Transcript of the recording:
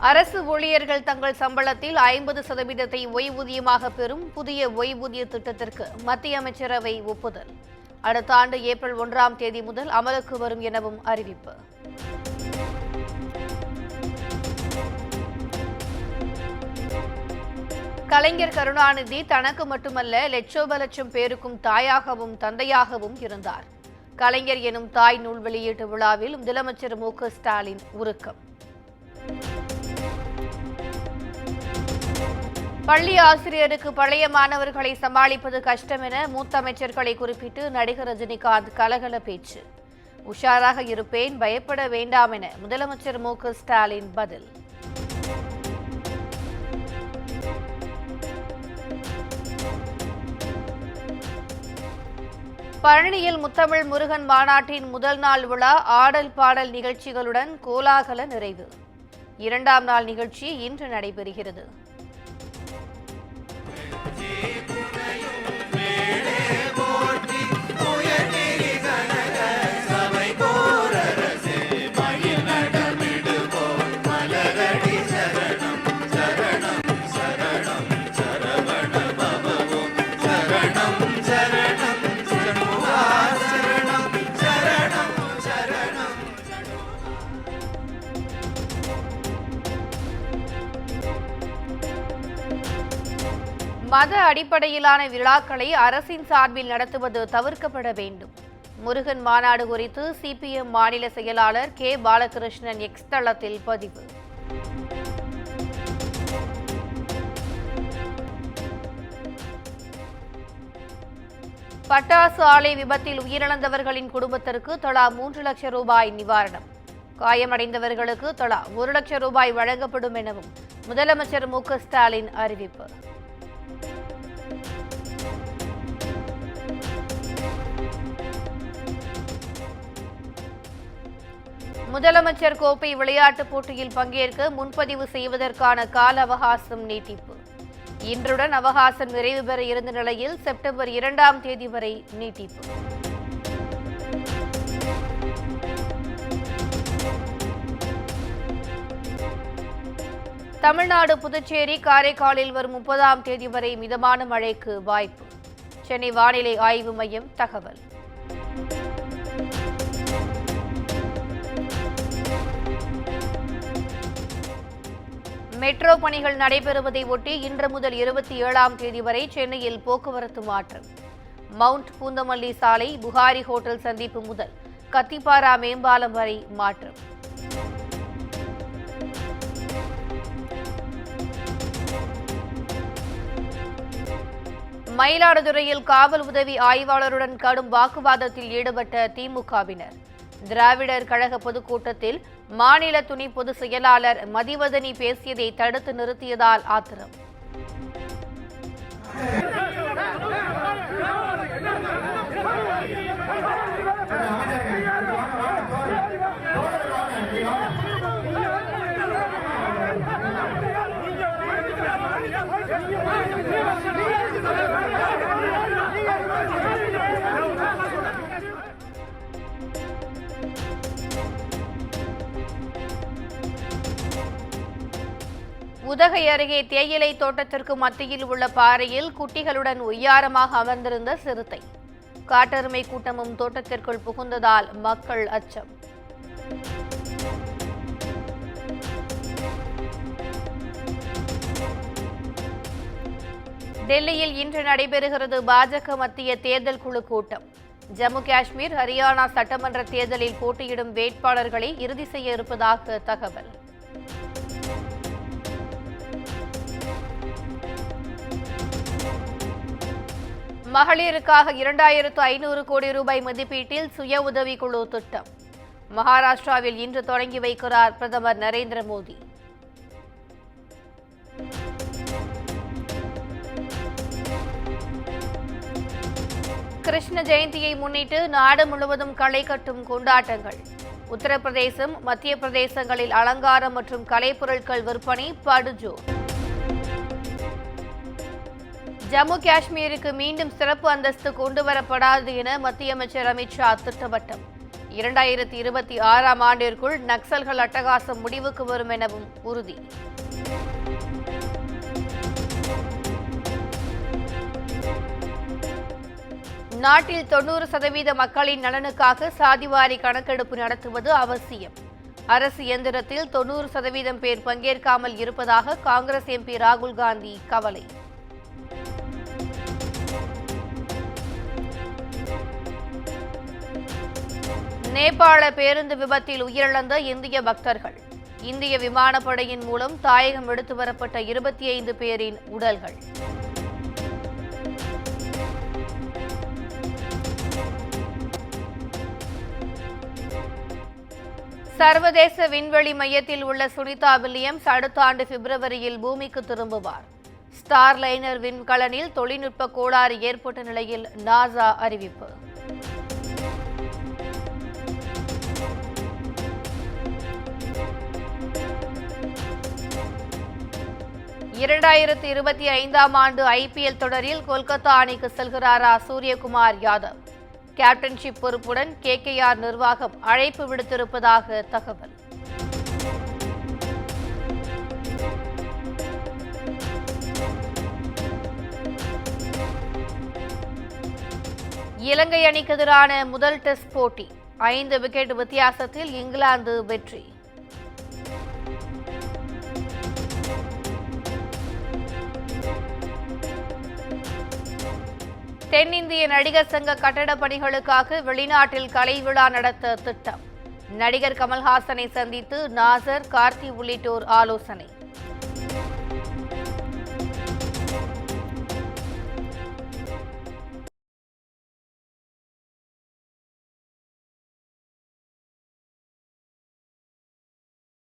அரசு ஊழியர்கள் தங்கள் சம்பளத்தில் 50% ஓய்வூதியமாக பெறும் புதிய ஓய்வூதிய திட்டத்திற்கு மத்திய அமைச்சரவை ஒப்புதல். அடுத்த ஆண்டு ஏப்ரல் 1ஆம் தேதி முதல் அமலுக்கு வரும் எனவும் அறிவிப்பு. கலைஞர் கருணாநிதி தனக்கு மட்டுமல்ல லட்சோப லட்சம் பேருக்கும் தாயாகவும் தந்தையாகவும் இருந்தார். கலைஞர் எனும் தாய் நூல் வெளியீட்டு விழாவில் முதலமைச்சர் மு.க. ஸ்டாலின் உருக்கம். பள்ளி ஆசிரியருக்கு பழைய மாணவர்களை சமாளிப்பது கஷ்டம் என மூத்த அமைச்சர்களை குறிப்பிட்டு நடிகர் ரஜினிகாந்த் கலகல பேச்சு. உஷாராக இருப்பேன், பயப்பட வேண்டாம் என முதலமைச்சர் மு.க. ஸ்டாலின் பதில். பழனியில் முத்தமிழ் முருகன் மாநாட்டின் முதல் நாள் விழா ஆடல் பாடல் நிகழ்ச்சிகளுடன் கோலாகல நிறைவு. 2ஆம் நாள் நிகழ்ச்சி இன்று நடைபெறுகிறது. மத அடிப்படையிலான விழாக்களை அரசின் சார்பில் நடத்துவது தவிர்க்கப்பட வேண்டும். முருகன் மாநாடு குறித்து சிபிஎம் மாநில செயலாளர் கே. பாலகிருஷ்ணன் எக்ஸ் தளத்தில் பதிவு. பட்டாசு ஆலை விபத்தில் உயிரிழந்தவர்களின் குடும்பத்திற்கு தலா 3 லட்சம் ரூபாய் நிவாரணம். காயமடைந்தவர்களுக்கு தலா 1 லட்சம் ரூபாய் வழங்கப்படும் எனவும் முதலமைச்சர் மு.க. ஸ்டாலின் அறிவிப்பு. முதலமைச்சர் கோப்பை விளையாட்டுப் போட்டியில் பங்கேற்க முன்பதிவு செய்வதற்கான கால அவகாசம் நீட்டிப்பு. இன்றுடன் அவகாசம் நிறைவு பெற இருந்த நிலையில் செப்டம்பர் 2ஆம் தேதி வரை நீட்டிப்பு. தமிழ்நாடு, புதுச்சேரி, காரைக்காலில் வரும் 30ஆம் தேதி வரை மிதமான மழைக்கு வாய்ப்பு. சென்னை வானிலை ஆய்வு மையம் தகவல். மெட்ரோ பணிகள் நடைபெறுவதை ஒட்டி இன்று முதல் 27ஆம் தேதி வரை சென்னையில் போக்குவரத்து மாற்றம். மவுண்ட் பூந்தமல்லி சாலை புகாரி ஹோட்டல் சந்திப்பு முதல் கத்திப்பாரா மேம்பாலம் வரை மாற்றம். மயிலாடுதுறையில் காவல் உதவி ஆய்வாளருடன் கடும் வாக்குவாதத்தில் ஈடுபட்ட திமுகவினர். திராவிடர் கழக பொதுக்கூட்டத்தில் மாநில துணை பொதுச் செயலாளர் மதிவதனி பேசியதை தடுத்து நிறுத்தியதால் ஆத்திரம். உதகை அருகே தேயிலை தோட்டத்திற்கு மத்தியில் உள்ள பாறையில் குட்டிகளுடன் ஒய்யாரமாக அமர்ந்திருந்த சிறுத்தை. காட்டெருமை கூட்டமும் தோட்டத்திற்குள் புகுந்ததால் மக்கள் அச்சம். டெல்லியில் இன்று நடைபெறுகிறது பாஜக மத்திய தேர்தல் குழு கூட்டம். ஜம்மு காஷ்மீர், ஹரியானா சட்டமன்ற தேர்தலில் போட்டியிடும் வேட்பாளர்களை இறுதி செய்ய இருப்பதாக தகவல். மகளிருக்காக 2500 கோடி ரூபாய் மதிப்பீட்டில் சுய உதவிக்குழு திட்டம். மகாராஷ்டிராவில் இன்று தொடங்கி வைக்கிறார் பிரதமர் நரேந்திர மோடி. கிருஷ்ண ஜெயந்தியை முன்னிட்டு நாடு முழுவதும் களை கட்டும் கொண்டாட்டங்கள். உத்தரப்பிரதேசம், மத்திய பிரதேசங்களில் அலங்காரம் மற்றும் கலைப்பொருட்கள் விற்பனை படுஜோர். ஜம்மு காஷ்மீருக்கு மீண்டும் சிறப்பு அந்தஸ்து கொண்டுவரப்படாது என மத்திய அமைச்சர் அமித் ஷா திட்டவட்டம். 2026ஆம் ஆண்டிற்குள் நக்சல்கள் அட்டகாசம் முடிவுக்கு வரும் எனவும் உறுதி. நாட்டில் 90% மக்களின் நலனுக்காக சாதிவாரி கணக்கெடுப்பு நடத்துவது அவசியம். அரசு இயந்திரத்தில் 90% பேர் பங்கேற்காமல் இருப்பதாக காங்கிரஸ் எம்பி ராகுல் காந்தி கவலை. நேபாள பேருந்து விபத்தில் உயிரிழந்த இந்திய பக்தர்கள். இந்திய விமானப்படையின் மூலம் தாயகம் எடுத்து வரப்பட்ட 25 பேரின் உடல்கள். சர்வதேச விண்வெளி மையத்தில் உள்ள சுனிதா வில்லியம்ஸ் அடுத்த ஆண்டு பிப்ரவரியில் பூமிக்கு திரும்புவார். ஸ்டார்லைனர் விண்கலனில் தொழில்நுட்ப கோளாறு ஏற்பட்ட நிலையில் நாசா அறிவிப்பு. (2025ஆம் ஆண்டு IPL தொடரில் கொல்கத்தா அணிக்கு செல்கிறாரா சூரியகுமார் யாதவ்? கேப்டன்ஷிப் பொறுப்புடன் KKR நிர்வாகம் அழைப்பு விடுத்திருப்பதாக தகவல். இலங்கை அணிக்கு எதிரான முதல் டெஸ்ட் போட்டி 5 விக்கெட் வித்தியாசத்தில் இங்கிலாந்து வெற்றி. தென்னிந்திய நடிகர் சங்க கட்டடப் பணிகளுக்காக வெளிநாட்டில் கலை விழா நடத்த திட்டம். நடிகர் கமல்ஹாசனை சந்தித்து நாசர், கார்த்தி உள்ளிட்டோர் ஆலோசனை.